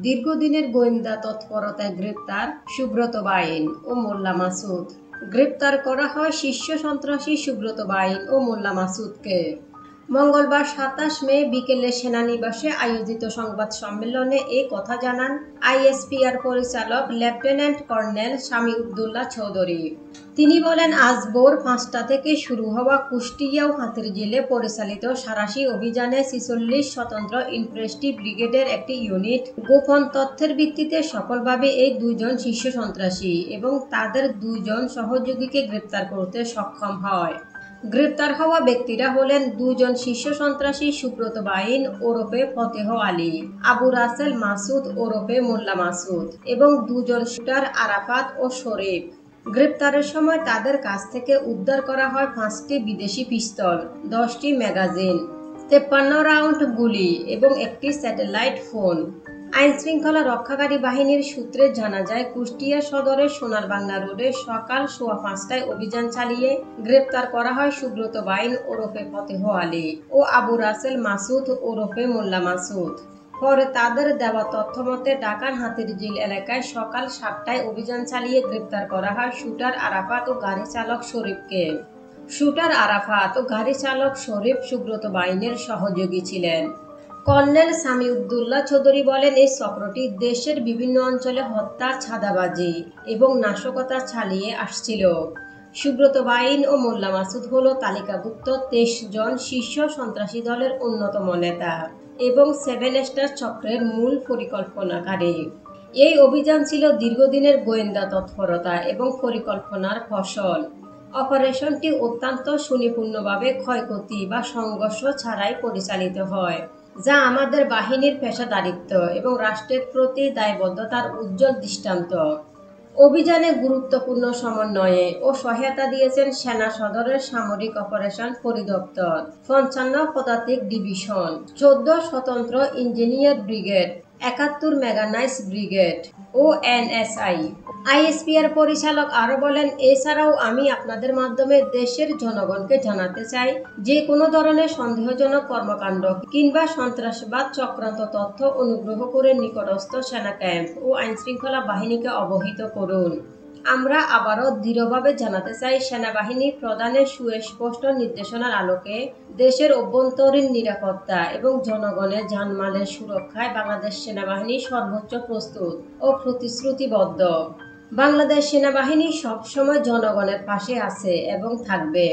দীর্ঘদিনের গোয়েন্দা তৎপরতায় গ্রেপ্তার সুব্রত বাইন ও মোল্লা মাসুদ। গ্রেপ্তার করা হয় শীর্ষ সন্ত্রাসী সুব্রত বাইন ও মোল্লা মাসুদকে। মঙ্গলবার ২৭ মে বিকেলে সেনানিবাসে আয়োজিত সংবাদ সম্মেলনে এ কথা জানান আইএসপিআর পরিচালক লেফটেন্যান্ট কর্নেল সামিউদ্দৌলা চৌধুরী। তিনি বলেন, আজ ভোর ৫টা থেকে শুরু হওয়া কুষ্টিয়া ও হাতিরঝিলে পরিচালিত সাঁড়াশি অভিযানে ৪৬ স্বতন্ত্র ইনফ্যান্ট্রি ব্রিগেডের একটি ইউনিট গোপন তথ্যের ভিত্তিতে সফলভাবে এই দুইজন শীর্ষ সন্ত্রাসী এবং তাদের দুইজন সহযোগীকে গ্রেপ্তার করতে সক্ষম হয়। গ্রেপ্তার হওয়া ব্যক্তিরা হলেন দুজন শীর্ষ সন্ত্রাসী সুব্রত বাইন ওরফে ফতেহ আলী, আবু রাসেল মাসুদ ওরফে মোল্লা মাসুদ এবং দুজন শুটার আরাফাত ও শরীফ। গ্রেপ্তারের সময় তাদের কাছ থেকে উদ্ধার করা হয় ৫টি বিদেশি পিস্তল, ১০টি ম্যাগাজিন, ৫৩ রাউন্ড গুলি এবং একটি স্যাটেলাইট ফোন। আইনশৃঙ্খলা রক্ষাকারী বাহিনীর সূত্রে জানা যায়, কুষ্টিয়া সদরের সোনারবাংলা রোডে সকাল ৫:১৫টায় অভিযান চালিয়ে গ্রেপ্তার করা হয় সুব্রত বাইন ওরফে ফতেহ আলী ও আবু রাসেল মাসুদ ওরফে মোল্লা মাসুদ। পরে তাদের দেওয়া তথ্যমতে ঢাকার হাতিরঝিল এলাকায় সকাল ৭টায় অভিযান চালিয়ে গ্রেপ্তার করা হয় শুটার আরাফাত ও গাড়ি চালক শরীফকে। শুটার আরাফাত ও গাড়ি চালক শরীফ সুব্রত বাইনের সহযোগী ছিলেন। কর্নেল সামিউদ্দৌলা চৌধুরী বলেন, এই চক্রটি দেশের বিভিন্ন অঞ্চলে হত্যা, চাঁদাবাজি এবং নাশকতা চালিয়ে আসছিল। সুব্রত বাইন ও মোল্লা মাসুদ হল তালিকাভুক্ত ২৩ জন শীর্ষ সন্ত্রাসী দলের অন্যতম নেতা এবং 7 স্টার চক্রের মূল পরিকল্পনাকারী। এই অভিযান ছিল দীর্ঘদিনের গোয়েন্দা তৎপরতা এবং পরিকল্পনার ফসল। অপারেশনটি অত্যন্ত সুনিপুণভাবে ক্ষয়ক্ষতি বা সংঘর্ষ ছাড়াই পরিচালিত হয়, যা আমাদের বাহিনীর পেশাদারিত্ব এবং রাষ্ট্রের প্রতি দায়বদ্ধতার উজ্জ্বল দৃষ্টান্ত। অভিযানে গুরুত্বপূর্ণ সমন্বয়ে ও সহায়তা দিয়েছেন সেনা সদরের সামরিক অপারেশন পরিদপ্তর, ৫৫ পদাতিক ডিভিশন, ১৪ স্বতন্ত্র ইঞ্জিনিয়ার ব্রিগেড, ৭১ মেকানাইজড ব্রিগেড ও এনএসআই। আইএসপিআর পরিচালক আরও বলেন, এছাড়াও আমি আপনাদের মাধ্যমে দেশের জনগণকে জানাতে চাই, যে কোনো ধরনের সন্দেহজনক কর্মকাণ্ড কিংবা সন্ত্রাসবাদ চক্রান্ত তথ্য অনুগ্রহ করে নিকটস্থ সেনা ক্যাম্প ও আইনশৃঙ্খলা বাহিনীকে অবহিত করুন। আমরা আবারও দৃঢ়ভাবে জানাতে চাই, সেনাবাহিনী প্রধানের সুস্পষ্ট নির্দেশনার আলোকে দেশের অভ্যন্তরীণ নিরাপত্তা এবং জনগণের জানমালের সুরক্ষায় বাংলাদেশ সেনাবাহিনী সর্বোচ্চ প্রস্তুত ও প্রতিশ্রুতিবদ্ধ। বাংলাদেশ সেনাবাহিনী সবসময় জনগণের পাশে আছে এবং থাকবে।